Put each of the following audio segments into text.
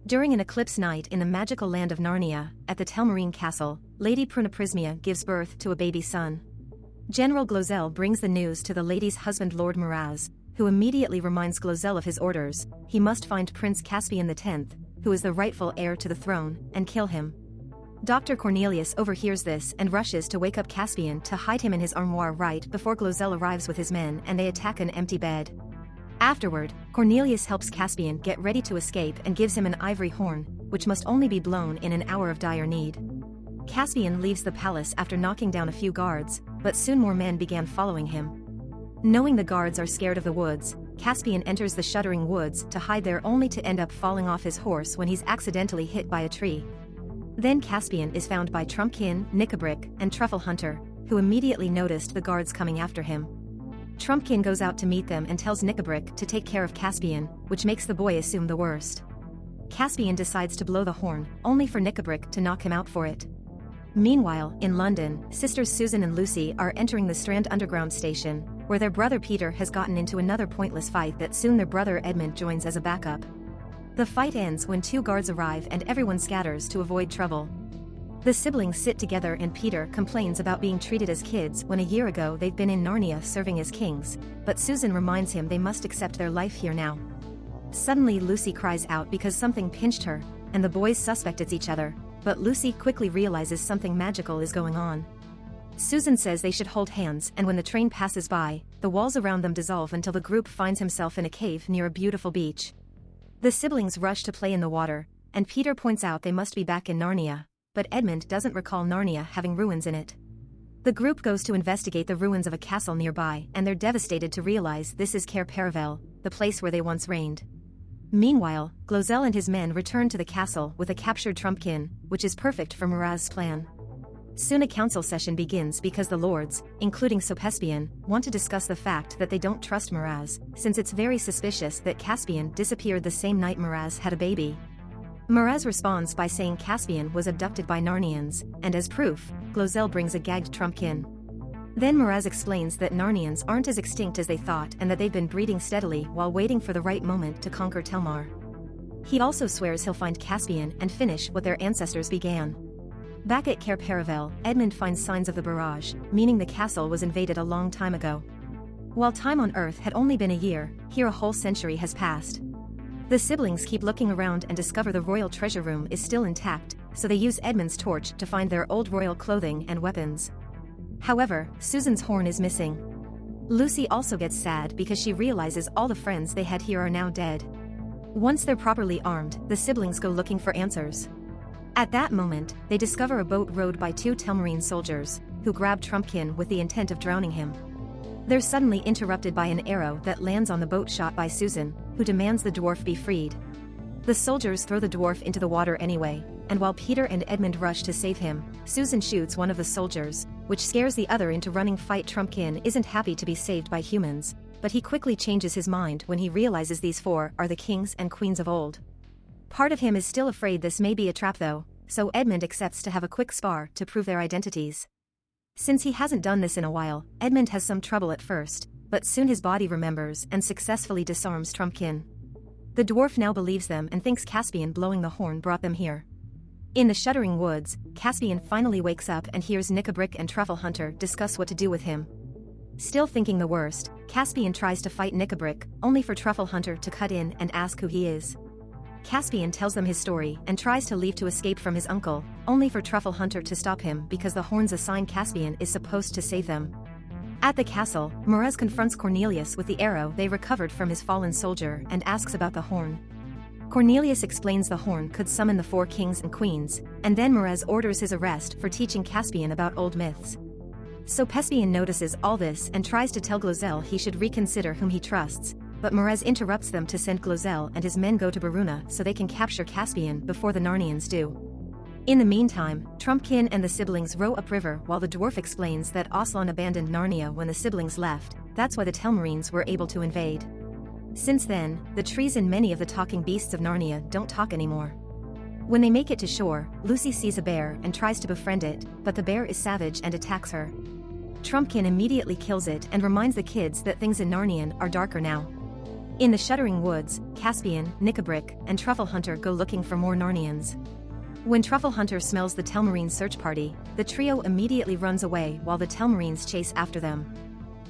During an eclipse night in the magical land of Narnia, at the Telmarine Castle, Lady Prunaprismia gives birth to a baby son. General Glozell brings the news to the lady's husband Lord Miraz, who immediately reminds Glozell of his orders. He must find Prince Caspian X, who is the rightful heir to the throne, and kill him. Dr. Cornelius overhears this and rushes to wake up Caspian to hide him in his armoire right before Glozell arrives with his men and they attack an empty bed. Afterward, Cornelius helps Caspian get ready to escape and gives him an ivory horn, which must only be blown in an hour of dire need. Caspian leaves the palace after knocking down a few guards, but soon more men began following him. Knowing the guards are scared of the woods, Caspian enters the shuddering woods to hide there only to end up falling off his horse when he's accidentally hit by a tree. Then Caspian is found by Trumpkin, Nickabrick, and Truffle Hunter, who immediately noticed the guards coming after him. Trumpkin goes out to meet them and tells Nickabrick to take care of Caspian, which makes the boy assume the worst. Caspian decides to blow the horn, only for Nickabrick to knock him out for it. Meanwhile, in London, sisters Susan and Lucy are entering the Strand Underground station, where their brother Peter has gotten into another pointless fight that soon their brother Edmund joins as a backup. The fight ends when two guards arrive and everyone scatters to avoid trouble. The siblings sit together and Peter complains about being treated as kids when a year ago they've been in Narnia serving as kings, but Susan reminds him they must accept their life here now. Suddenly Lucy cries out because something pinched her, and the boys suspect it's each other, but Lucy quickly realizes something magical is going on. Susan says they should hold hands, and when the train passes by, the walls around them dissolve until the group finds himself in a cave near a beautiful beach. The siblings rush to play in the water, and Peter points out they must be back in Narnia, but Edmund doesn't recall Narnia having ruins in it. The group goes to investigate the ruins of a castle nearby and they're devastated to realize this is Cair Paravel, the place where they once reigned. Meanwhile, Glozell and his men return to the castle with a captured Trumpkin, which is perfect for Miraz's plan. Soon a council session begins because the lords, including Caspian, want to discuss the fact that they don't trust Miraz, since it's very suspicious that Caspian disappeared the same night Miraz had a baby. Miraz responds by saying Caspian was abducted by Narnians, and as proof, Glozell brings a gagged Trumpkin. Then Miraz explains that Narnians aren't as extinct as they thought and that they've been breeding steadily while waiting for the right moment to conquer Telmar. He also swears he'll find Caspian and finish what their ancestors began. Back at Cair Paravel, Edmund finds signs of the barrage, meaning the castle was invaded a long time ago. While time on Earth had only been a year, here a whole century has passed. The siblings keep looking around and discover the royal treasure room is still intact, so they use Edmund's torch to find their old royal clothing and weapons. However, Susan's horn is missing. Lucy also gets sad because she realizes all the friends they had here are now dead. Once they're properly armed, the siblings go looking for answers. At that moment, they discover a boat rowed by two Telmarine soldiers, who grab Trumpkin with the intent of drowning him. They're suddenly interrupted by an arrow that lands on the boat shot by Susan, who demands the dwarf be freed. The soldiers throw the dwarf into the water anyway, and while Peter and Edmund rush to save him, Susan shoots one of the soldiers, which scares the other into running. Trumpkin isn't happy to be saved by humans, but he quickly changes his mind when he realizes these four are the kings and queens of old. Part of him is still afraid this may be a trap though, so Edmund accepts to have a quick spar to prove their identities. Since he hasn't done this in a while, Edmund has some trouble at first, but soon his body remembers and successfully disarms Trumpkin. The dwarf now believes them and thinks Caspian blowing the horn brought them here. In the shuddering woods, Caspian finally wakes up and hears Nickabrick and Truffle Hunter discuss what to do with him. Still thinking the worst, Caspian tries to fight Nickabrick, only for Truffle Hunter to cut in and ask who he is. Caspian tells them his story and tries to leave to escape from his uncle, only for Truffle Hunter to stop him because the horn's a sign Caspian is supposed to save them. At the castle, Miraz confronts Cornelius with the arrow they recovered from his fallen soldier and asks about the horn. Cornelius explains the horn could summon the four kings and queens, and then Miraz orders his arrest for teaching Caspian about old myths. Caspian notices all this and tries to tell Glozell he should reconsider whom he trusts, but Miraz interrupts them to send Glozell and his men go to Baruna so they can capture Caspian before the Narnians do. In the meantime, Trumpkin and the siblings row upriver while the dwarf explains that Aslan abandoned Narnia when the siblings left. That's why the Telmarines were able to invade. Since then, the trees and many of the talking beasts of Narnia don't talk anymore. When they make it to shore, Lucy sees a bear and tries to befriend it, but the bear is savage and attacks her. Trumpkin immediately kills it and reminds the kids that things in Narnian are darker now. In the shuddering woods, Caspian, Knickerbrick, and Truffle Hunter go looking for more Narnians. When Truffle Hunter smells the Telmarine search party, the trio immediately runs away while the Telmarines chase after them.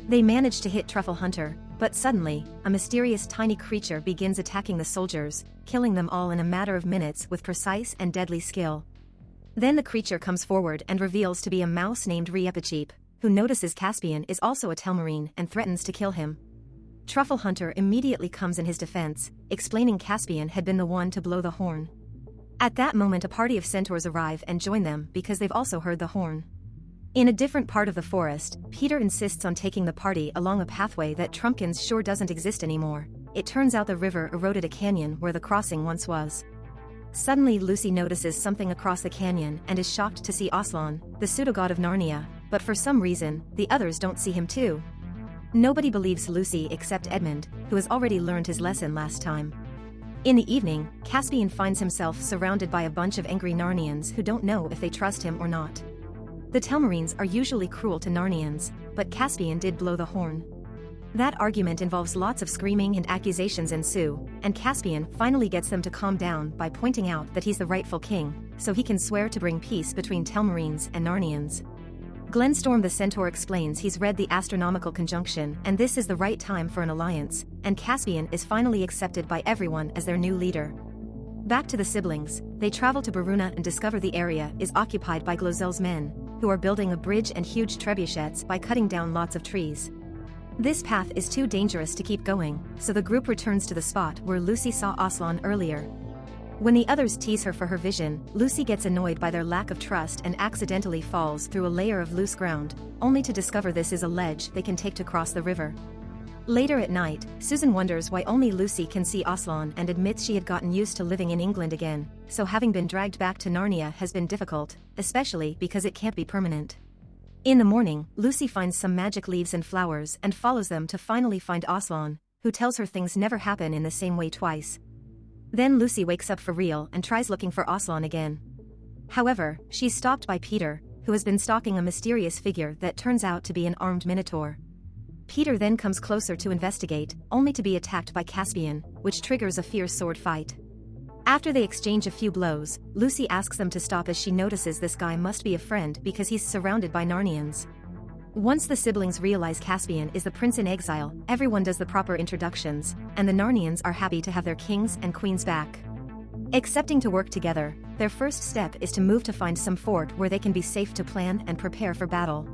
They manage to hit Truffle Hunter, but suddenly, a mysterious tiny creature begins attacking the soldiers, killing them all in a matter of minutes with precise and deadly skill. Then the creature comes forward and reveals to be a mouse named Reepicheep, who notices Caspian is also a Telmarine and threatens to kill him. Truffle Hunter immediately comes in his defense, explaining Caspian had been the one to blow the horn. At that moment a party of centaurs arrive and join them because they've also heard the horn. In a different part of the forest, Peter insists on taking the party along a pathway that Trumpkin's sure doesn't exist anymore. It turns out the river eroded a canyon where the crossing once was. Suddenly Lucy notices something across the canyon and is shocked to see Aslan, the pseudo-god of Narnia, but for some reason, the others don't see him too. Nobody believes Lucy except Edmund, who has already learned his lesson last time. In the evening, Caspian finds himself surrounded by a bunch of angry Narnians who don't know if they trust him or not. The Telmarines are usually cruel to Narnians, but Caspian did blow the horn. That argument involves lots of screaming and accusations ensue, and Caspian finally gets them to calm down by pointing out that he's the rightful king, so he can swear to bring peace between Telmarines and Narnians. Glenstorm the centaur explains he's read the astronomical conjunction and this is the right time for an alliance, and Caspian is finally accepted by everyone as their new leader. Back to the siblings, they travel to Baruna and discover the area is occupied by Glozel's men, who are building a bridge and huge trebuchets by cutting down lots of trees. This path is too dangerous to keep going, so the group returns to the spot where Lucy saw Aslan earlier. When the others tease her for her vision, Lucy gets annoyed by their lack of trust and accidentally falls through a layer of loose ground, only to discover this is a ledge they can take to cross the river. Later at night, Susan wonders why only Lucy can see Aslan and admits she had gotten used to living in England again, so having been dragged back to Narnia has been difficult, especially because it can't be permanent. In the morning, Lucy finds some magic leaves and flowers and follows them to finally find Aslan, who tells her things never happen in the same way twice. Then Lucy wakes up for real and tries looking for Aslan again. However, she's stopped by Peter, who has been stalking a mysterious figure that turns out to be an armed minotaur. Peter then comes closer to investigate, only to be attacked by Caspian, which triggers a fierce sword fight. After they exchange a few blows, Lucy asks them to stop as she notices this guy must be a friend because he's surrounded by Narnians. Once the siblings realize Caspian is the prince in exile, everyone does the proper introductions, and the Narnians are happy to have their kings and queens back. Accepting to work together, their first step is to move to find some fort where they can be safe to plan and prepare for battle.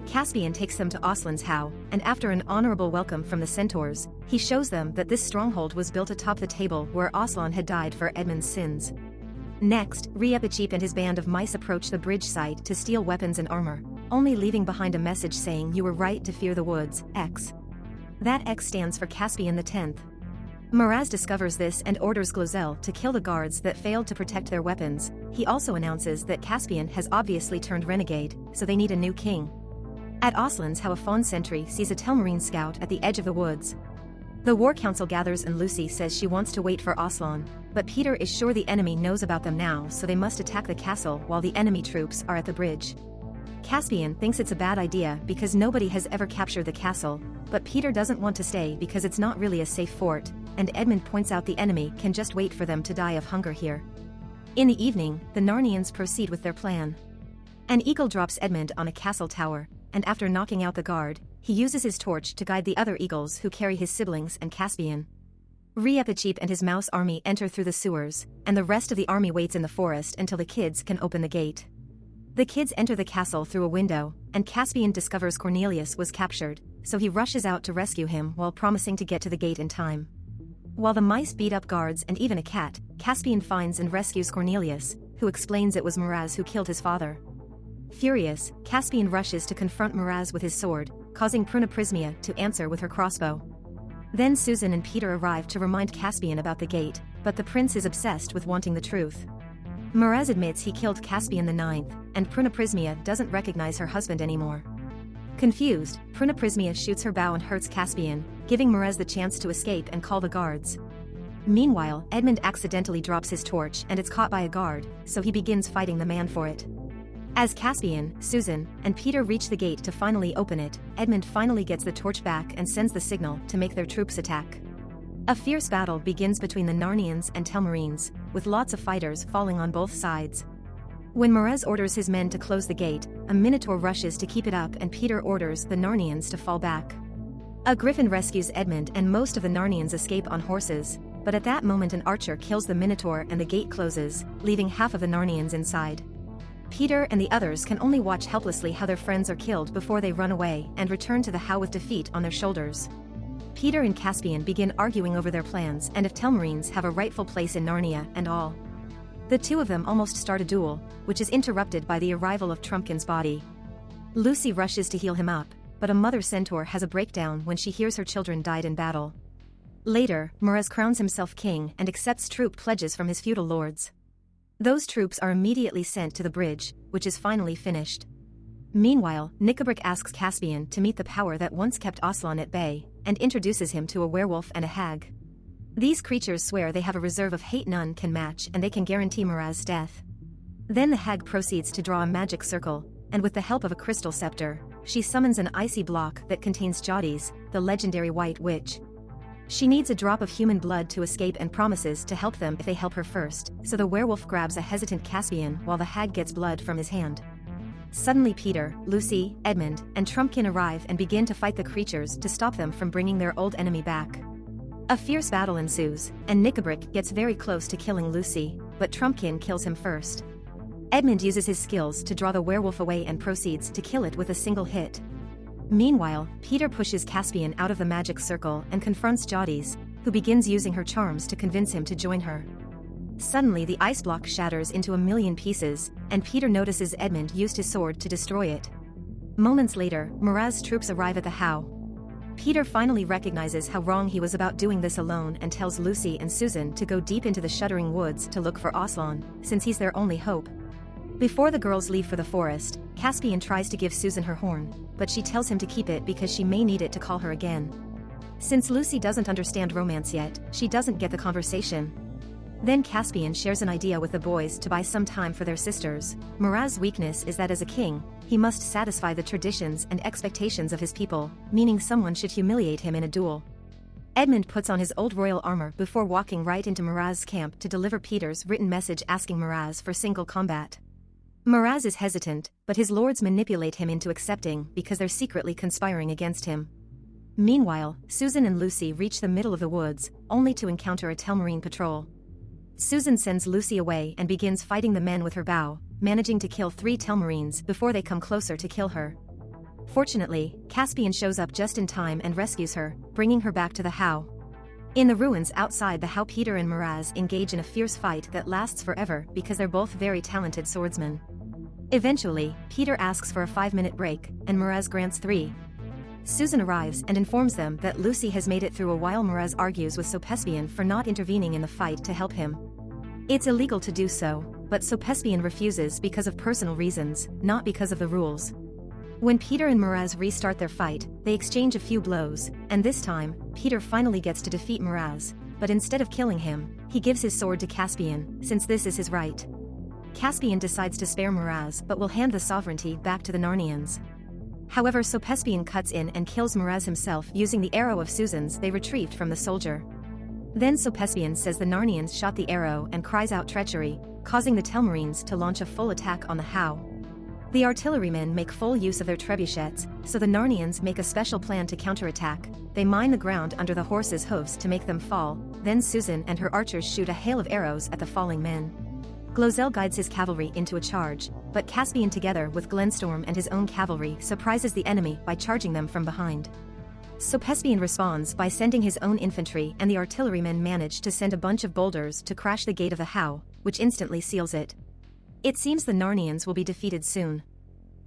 Caspian takes them to Aslan's house, and after an honorable welcome from the centaurs, he shows them that this stronghold was built atop the table where Aslan had died for Edmund's sins. Next, Reepicheep and his band of mice approach the bridge site to steal weapons and armor, only leaving behind a message saying you were right to fear the woods, X. That X stands for Caspian X. Miraz discovers this and orders Glozel to kill the guards that failed to protect their weapons. He also announces that Caspian has obviously turned renegade, so they need a new king. At Aslan's house, a fawn sentry sees a Telmarine scout at the edge of the woods. The war council gathers and Lucy says she wants to wait for Aslan, but Peter is sure the enemy knows about them now, so they must attack the castle while the enemy troops are at the bridge. Caspian thinks it's a bad idea because nobody has ever captured the castle, but Peter doesn't want to stay because it's not really a safe fort, and Edmund points out the enemy can just wait for them to die of hunger here. In the evening, the Narnians proceed with their plan. An eagle drops Edmund on a castle tower, and after knocking out the guard, he uses his torch to guide the other eagles who carry his siblings and Caspian. Reepicheep and his mouse army enter through the sewers, and the rest of the army waits in the forest until the kids can open the gate. The kids enter the castle through a window, and Caspian discovers Cornelius was captured, so he rushes out to rescue him while promising to get to the gate in time. While the mice beat up guards and even a cat, Caspian finds and rescues Cornelius, who explains it was Miraz who killed his father. Furious, Caspian rushes to confront Miraz with his sword, causing Prunaprismia to answer with her crossbow. Then Susan and Peter arrive to remind Caspian about the gate, but the prince is obsessed with wanting the truth. Miraz admits he killed Caspian IX, and Prunaprismia doesn't recognize her husband anymore. Confused, Prunaprismia shoots her bow and hurts Caspian, giving Miraz the chance to escape and call the guards. Meanwhile, Edmund accidentally drops his torch and it's caught by a guard, so he begins fighting the man for it. As Caspian, Susan, and Peter reach the gate to finally open it, Edmund finally gets the torch back and sends the signal to make their troops attack. A fierce battle begins between the Narnians and Telmarines, with lots of fighters falling on both sides. When Miraz orders his men to close the gate, a Minotaur rushes to keep it up and Peter orders the Narnians to fall back. A griffin rescues Edmund and most of the Narnians escape on horses, but at that moment an archer kills the Minotaur and the gate closes, leaving half of the Narnians inside. Peter and the others can only watch helplessly how their friends are killed before they run away and return to the How with defeat on their shoulders. Peter and Caspian begin arguing over their plans and if Telmarines have a rightful place in Narnia and all. The two of them almost start a duel, which is interrupted by the arrival of Trumpkin's body. Lucy rushes to heal him up, but a mother centaur has a breakdown when she hears her children died in battle. Later, Miraz crowns himself king and accepts troop pledges from his feudal lords. Those troops are immediately sent to the bridge, which is finally finished. Meanwhile, Nickabrick asks Caspian to meet the power that once kept Aslan at bay, and introduces him to a werewolf and a hag. These creatures swear they have a reserve of hate none can match and they can guarantee Miraz's death. Then the hag proceeds to draw a magic circle, and with the help of a crystal scepter, she summons an icy block that contains Jadis, the legendary white witch. She needs a drop of human blood to escape and promises to help them if they help her first, so the werewolf grabs a hesitant Caspian while the hag gets blood from his hand. Suddenly Peter, Lucy, Edmund, and Trumpkin arrive and begin to fight the creatures to stop them from bringing their old enemy back. A fierce battle ensues, and Nickabrick gets very close to killing Lucy, but Trumpkin kills him first. Edmund uses his skills to draw the werewolf away and proceeds to kill it with a single hit. Meanwhile, Peter pushes Caspian out of the magic circle and confronts Jadis, who begins using her charms to convince him to join her. Suddenly the ice block shatters into a million pieces, and Peter notices Edmund used his sword to destroy it. Moments later, Miraz's troops arrive at the How. Peter finally recognizes how wrong he was about doing this alone and tells Lucy and Susan to go deep into the shuddering woods to look for Aslan, since he's their only hope. Before the girls leave for the forest, Caspian tries to give Susan her horn, but she tells him to keep it because she may need it to call her again. Since Lucy doesn't understand romance yet, she doesn't get the conversation. Then Caspian shares an idea with the boys to buy some time for their sisters. Miraz's weakness is that as a king, he must satisfy the traditions and expectations of his people, meaning someone should humiliate him in a duel. Edmund puts on his old royal armor before walking right into Miraz's camp to deliver Peter's written message asking Miraz for single combat. Miraz is hesitant, but his lords manipulate him into accepting because they're secretly conspiring against him. Meanwhile, Susan and Lucy reach the middle of the woods, only to encounter a Telmarine patrol. Susan sends Lucy away and begins fighting the men with her bow, managing to kill 3 Telmarines before they come closer to kill her. Fortunately, Caspian shows up just in time and rescues her, bringing her back to the How. In the ruins outside the How, Peter and Miraz engage in a fierce fight that lasts forever because they're both very talented swordsmen. Eventually, Peter asks for a 5-minute break, and Miraz grants 3. Susan arrives and informs them that Lucy has made it through while Miraz argues with Caspian for not intervening in the fight to help him. It's illegal to do so, but Caspian refuses because of personal reasons, not because of the rules. When Peter and Miraz restart their fight, they exchange a few blows, and this time, Peter finally gets to defeat Miraz, but instead of killing him, he gives his sword to Caspian, since this is his right. Caspian decides to spare Miraz but will hand the sovereignty back to the Narnians. However, Caspian cuts in and kills Miraz himself using the arrow of Susan's they retrieved from the soldier. Then Caspian says the Narnians shot the arrow and cries out treachery, causing the Telmarines to launch a full attack on the How. The artillerymen make full use of their trebuchets, so the Narnians make a special plan to counterattack. They mine the ground under the horses' hoofs to make them fall, then Susan and her archers shoot a hail of arrows at the falling men. Glozell guides his cavalry into a charge, but Caspian together with Glenstorm and his own cavalry surprises the enemy by charging them from behind. Caspian responds by sending his own infantry and the artillerymen manage to send a bunch of boulders to crash the gate of the How, which instantly seals it. It seems the Narnians will be defeated soon.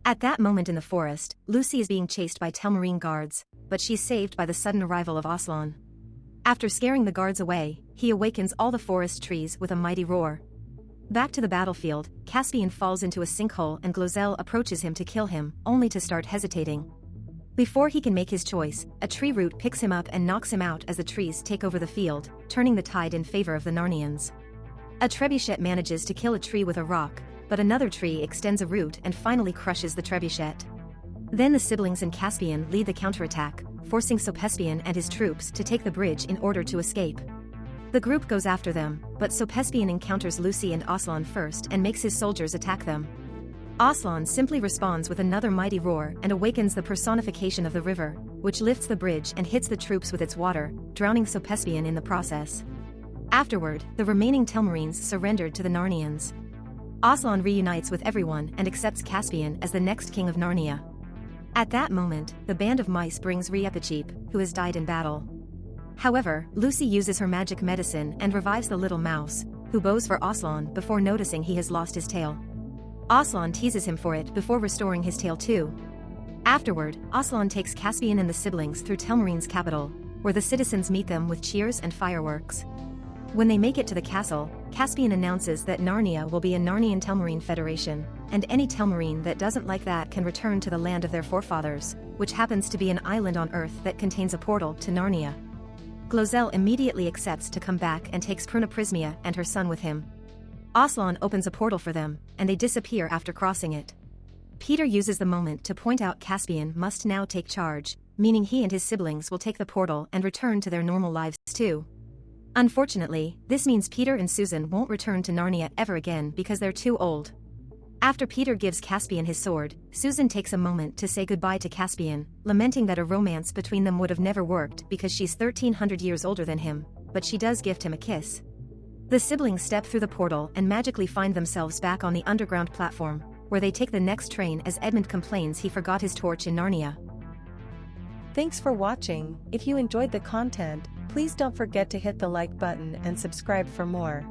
At that moment in the forest, Lucy is being chased by Telmarine guards, but she's saved by the sudden arrival of Aslan. After scaring the guards away, he awakens all the forest trees with a mighty roar. Back to the battlefield, Caspian falls into a sinkhole and Glozell approaches him to kill him, only to start hesitating. Before he can make his choice, a tree root picks him up and knocks him out as the trees take over the field, turning the tide in favor of the Narnians. A trebuchet manages to kill a tree with a rock, but another tree extends a root and finally crushes the trebuchet. Then the siblings and Caspian lead the counterattack, forcing Caspian and his troops to take the bridge in order to escape. The group goes after them, but Caspian encounters Lucy and Aslan first and makes his soldiers attack them. Aslan simply responds with another mighty roar and awakens the personification of the river, which lifts the bridge and hits the troops with its water, drowning Caspian in the process. Afterward, the remaining Telmarines surrendered to the Narnians. Aslan reunites with everyone and accepts Caspian as the next king of Narnia. At that moment, the band of mice brings Riepachip, who has died in battle. However, Lucy uses her magic medicine and revives the little mouse, who bows for Aslan before noticing he has lost his tail. Aslan teases him for it before restoring his tail too. Afterward, Aslan takes Caspian and the siblings through Telmarine's capital, where the citizens meet them with cheers and fireworks. When they make it to the castle, Caspian announces that Narnia will be a Narnian Telmarine Federation, and any Telmarine that doesn't like that can return to the land of their forefathers, which happens to be an island on Earth that contains a portal to Narnia. Glozell immediately accepts to come back and takes Prunaprismia and her son with him. Aslan opens a portal for them, and they disappear after crossing it. Peter uses the moment to point out Caspian must now take charge, meaning he and his siblings will take the portal and return to their normal lives too. Unfortunately, this means Peter and Susan won't return to Narnia ever again because they're too old. After Peter gives Caspian his sword, Susan takes a moment to say goodbye to Caspian, lamenting that a romance between them would have never worked because she's 1,300 years older than him, but she does gift him a kiss. The siblings step through the portal and magically find themselves back on the underground platform, where they take the next train as Edmund complains he forgot his torch in Narnia. Thanks for watching. If you enjoyed the content, please don't forget to hit the like button and subscribe for more.